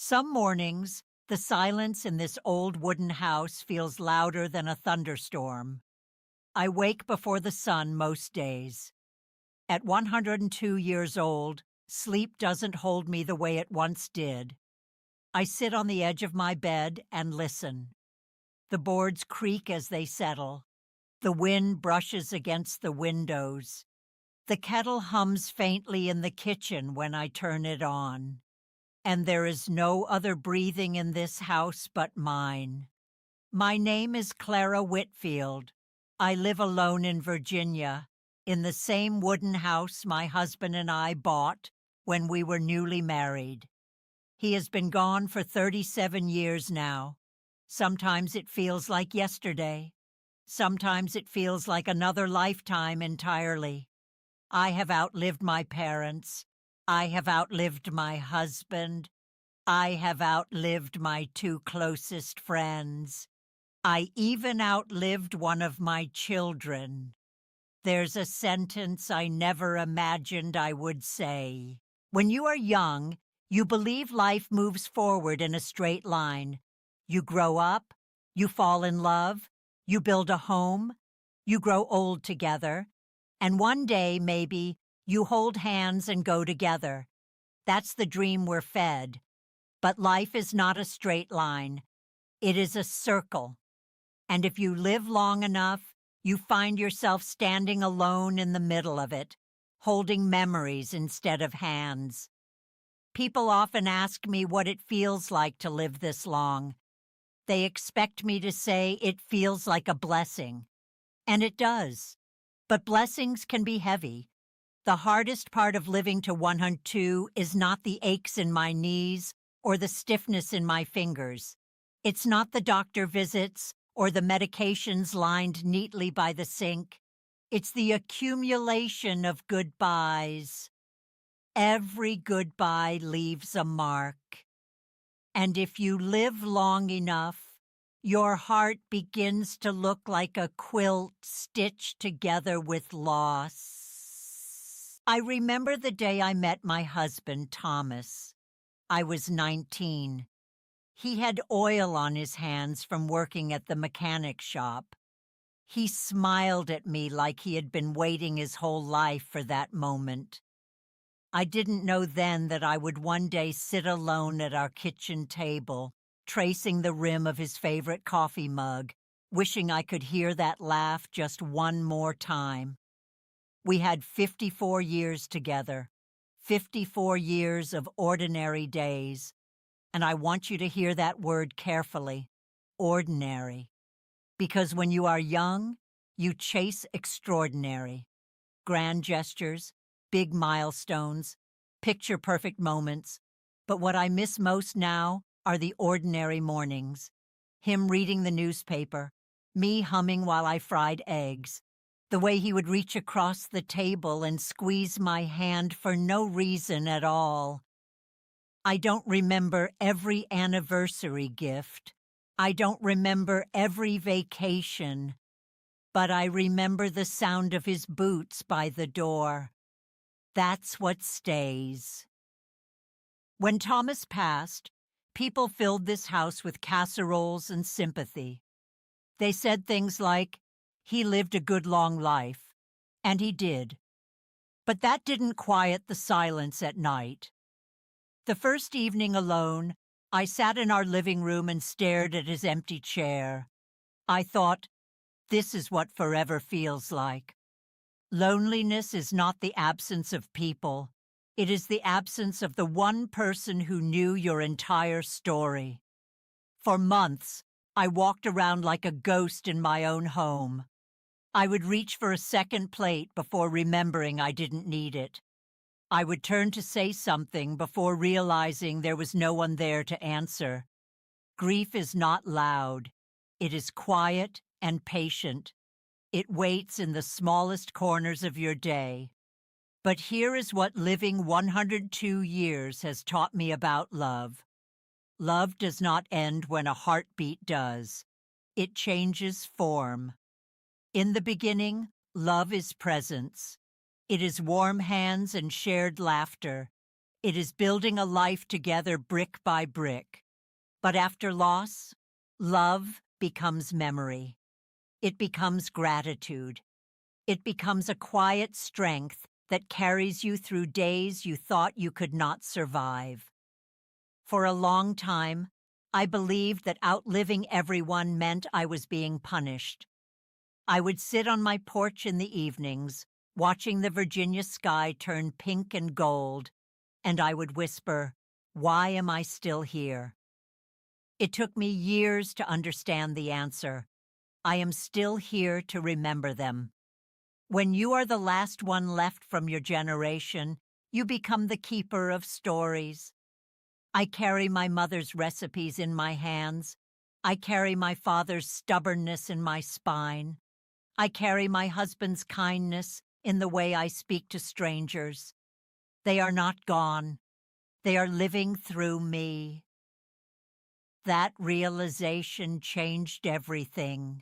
Some mornings, the silence in this old wooden house feels louder than a thunderstorm. I wake before the sun most days. At 102 years old, sleep doesn't hold me the way it once did. I sit on the edge of my bed and listen. The boards creak as they settle. The wind brushes against the windows. The kettle hums faintly in the kitchen when I turn it on. And there is no other breathing in this house but mine. My name is Clara Whitfield. I live alone in Virginia, in the same wooden house my husband and I bought when we were newly married. He has been gone for 37 years now. Sometimes it feels like yesterday. Sometimes it feels like another lifetime entirely. I have outlived my parents. I have outlived my husband. I have outlived my two closest friends. I even outlived one of my children. There's a sentence I never imagined I would say. When you are young, you believe life moves forward in a straight line. You grow up, you fall in love, you build a home, you grow old together, and one day, maybe, you hold hands and go together. That's the dream we're fed. But life is not a straight line. It is a circle. And if you live long enough, you find yourself standing alone in the middle of it, holding memories instead of hands. People often ask me what it feels like to live this long. They expect me to say it feels like a blessing. And it does. But blessings can be heavy. The hardest part of living to 102 is not the aches in my knees or the stiffness in my fingers. It's not the doctor visits or the medications lined neatly by the sink. It's the accumulation of goodbyes. Every goodbye leaves a mark. And if you live long enough, your heart begins to look like a quilt stitched together with loss. I remember the day I met my husband, Thomas. I was 19. He had oil on his hands from working at the mechanic shop. He smiled at me like he had been waiting his whole life for that moment. I didn't know then that I would one day sit alone at our kitchen table, tracing the rim of his favorite coffee mug, wishing I could hear that laugh just one more time. We had 54 years together, 54 years of ordinary days, and I want you to hear that word carefully, ordinary. Because when you are young, you chase extraordinary. Grand gestures, big milestones, picture-perfect moments. But what I miss most now are the ordinary mornings. Him reading the newspaper, me humming while I fried eggs, the way he would reach across the table and squeeze my hand for no reason at all. I don't remember every anniversary gift. I don't remember every vacation. But I remember the sound of his boots by the door. That's what stays. When Thomas passed, people filled this house with casseroles and sympathy. They said things like, "He lived a good long life," and he did. But that didn't quiet the silence at night. The first evening alone, I sat in our living room and stared at his empty chair. I thought, this is what forever feels like. Loneliness is not the absence of people. It is the absence of the one person who knew your entire story. For months, I walked around like a ghost in my own home. I would reach for a second plate before remembering I didn't need it. I would turn to say something before realizing there was no one there to answer. Grief is not loud. It is quiet and patient. It waits in the smallest corners of your day. But here is what living 102 years has taught me about love. Love does not end when a heartbeat does. It changes form. In the beginning, love is presence. It is warm hands and shared laughter. It is building a life together brick by brick. But after loss, love becomes memory. It becomes gratitude. It becomes a quiet strength that carries you through days you thought you could not survive. For a long time, I believed that outliving everyone meant I was being punished. I would sit on my porch in the evenings, watching the Virginia sky turn pink and gold, and I would whisper, "Why am I still here?" It took me years to understand the answer. I am still here to remember them. When you are the last one left from your generation, you become the keeper of stories. I carry my mother's recipes in my hands. I carry my father's stubbornness in my spine. I carry my husband's kindness in the way I speak to strangers. They are not gone. They are living through me. That realization changed everything.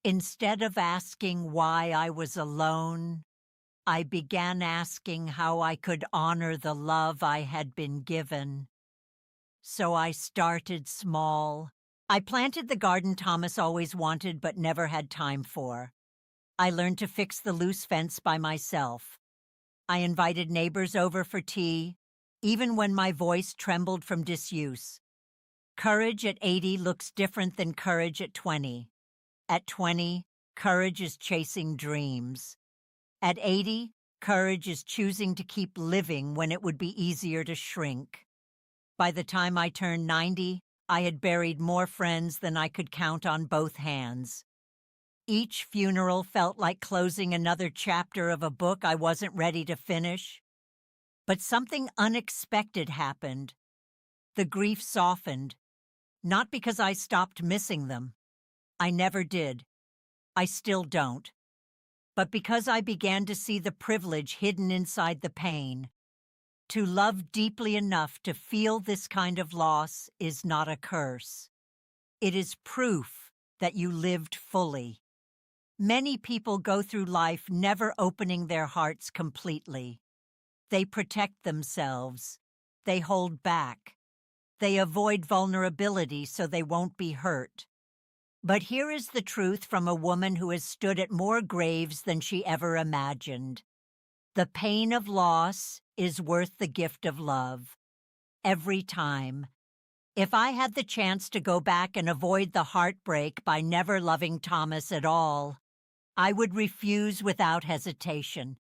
Instead of asking why I was alone, I began asking how I could honor the love I had been given. So I started small. I planted the garden Thomas always wanted but never had time for. I learned to fix the loose fence by myself. I invited neighbors over for tea, even when my voice trembled from disuse. Courage at 80 looks different than courage at 20. At 20, courage is chasing dreams. At 80, courage is choosing to keep living when it would be easier to shrink. By the time I turned 90, I had buried more friends than I could count on both hands. Each funeral felt like closing another chapter of a book I wasn't ready to finish. But something unexpected happened. The grief softened, not because I stopped missing them. I never did. I still don't. But because I began to see the privilege hidden inside the pain. To love deeply enough to feel this kind of loss is not a curse. It is proof that you lived fully. Many people go through life never opening their hearts completely. They protect themselves. They hold back. They avoid vulnerability so they won't be hurt. But here is the truth from a woman who has stood at more graves than she ever imagined. The pain of loss is worth the gift of love. Every time. If I had the chance to go back and avoid the heartbreak by never loving Thomas at all, I would refuse without hesitation.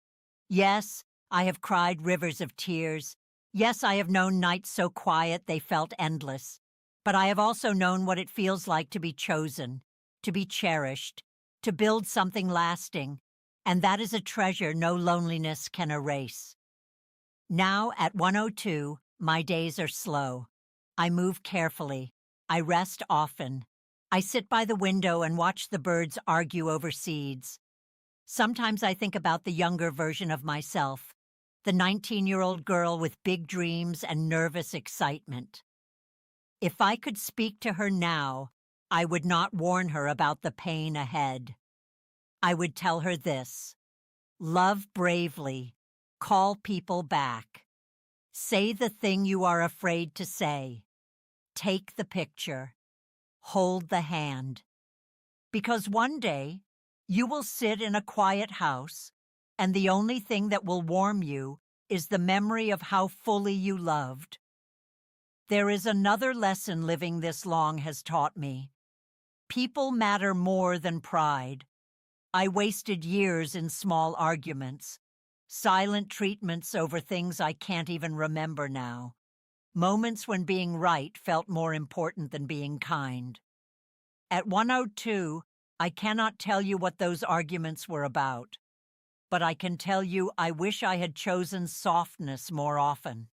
Yes, I have cried rivers of tears. Yes, I have known nights so quiet they felt endless. But I have also known what it feels like to be chosen, to be cherished, to build something lasting, and that is a treasure no loneliness can erase. Now, at 102, my days are slow. I move carefully. I rest often. I sit by the window and watch the birds argue over seeds. Sometimes I think about the younger version of myself, the 19-year-old girl with big dreams and nervous excitement. If I could speak to her now, I would not warn her about the pain ahead. I would tell her this: love bravely, call people back. Say the thing you are afraid to say. Take the picture. Hold the hand. Because one day, you will sit in a quiet house, and the only thing that will warm you is the memory of how fully you loved. There is another lesson living this long has taught me. People matter more than pride. I wasted years in small arguments, silent treatments over things I can't even remember now. Moments when being right felt more important than being kind. At 102, I cannot tell you what those arguments were about, but I can tell you I wish I had chosen softness more often.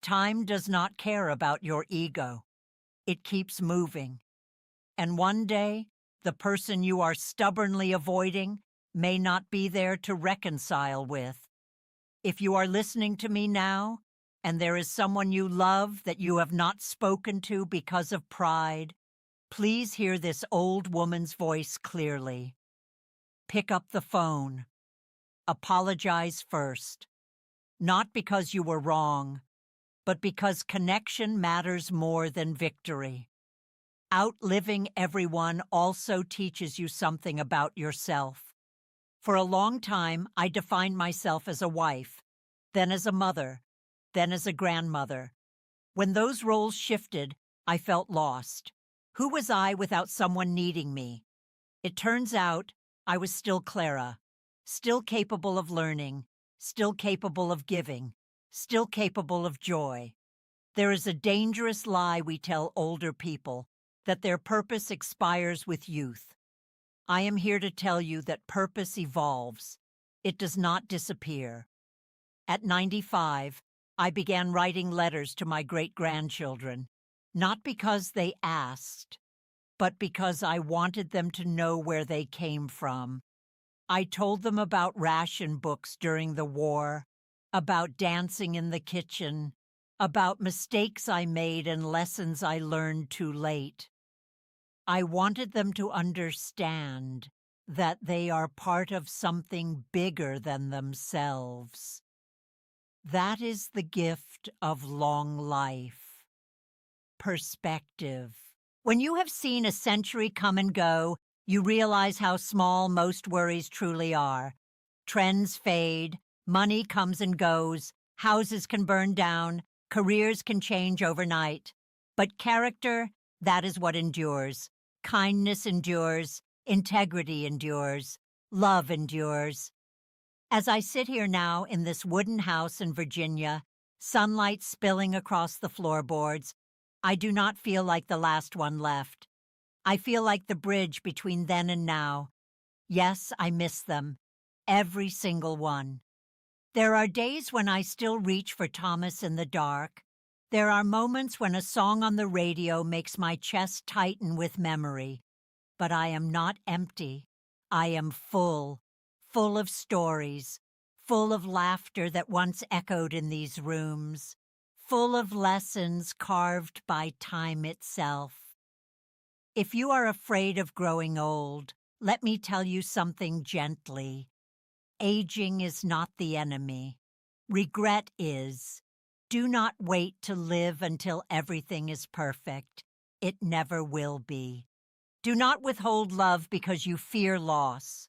Time does not care about your ego. It keeps moving. And one day, the person you are stubbornly avoiding may not be there to reconcile with. If you are listening to me now, and there is someone you love that you have not spoken to because of pride, please hear this old woman's voice clearly. Pick up the phone. Apologize first. not because you were wrong, but because connection matters more than victory. Outliving everyone also teaches you something about yourself. For a long time, I defined myself as a wife, then as a mother, then as a grandmother. When those roles shifted, I felt lost. Who was I without someone needing me? It turns out I was still Clara, still capable of learning, still capable of giving, still capable of joy. There is a dangerous lie we tell older people, that their purpose expires with youth. I am here to tell you that purpose evolves. It does not disappear. At 95, I began writing letters to my great-grandchildren, not because they asked, but because I wanted them to know where they came from. I told them about ration books during the war, about dancing in the kitchen, about mistakes I made and lessons I learned too late. I wanted them to understand that they are part of something bigger than themselves. That is the gift of long life. Perspective. When you have seen a century come and go, you realize how small most worries truly are. Trends fade, money comes and goes, houses can burn down, careers can change overnight. But character, that is what endures. Kindness endures, integrity endures, love endures. As I sit here now in this wooden house in Virginia, sunlight spilling across the floorboards, I do not feel like the last one left. I feel like the bridge between then and now. Yes, I miss them. Every single one. There are days when I still reach for Thomas in the dark. There are moments when a song on the radio makes my chest tighten with memory. But I am not empty. I am full of stories, full of laughter that once echoed in these rooms, full of lessons carved by time itself. If you are afraid of growing old, let me tell you something gently. Aging is not the enemy. Regret is. Do not wait to live until everything is perfect. It never will be. Do not withhold love because you fear loss.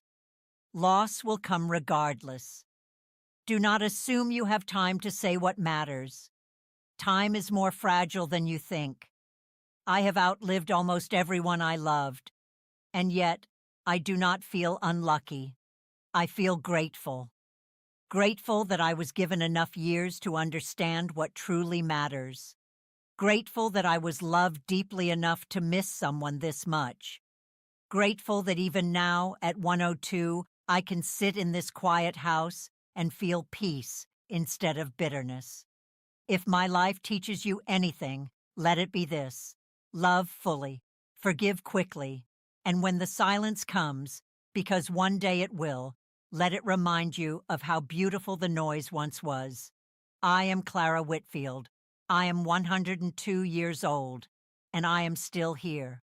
Loss will come regardless. Do not assume you have time to say what matters. Time is more fragile than you think. I have outlived almost everyone I loved, and yet I do not feel unlucky. I feel grateful. Grateful that I was given enough years to understand what truly matters. Grateful that I was loved deeply enough to miss someone this much. Grateful that even now, at 102, I can sit in this quiet house and feel peace instead of bitterness. If my life teaches you anything, let it be this. Love fully, forgive quickly, and when the silence comes, because one day it will, let it remind you of how beautiful the noise once was. I am Clara Whitfield. I am 102 years old, and I am still here.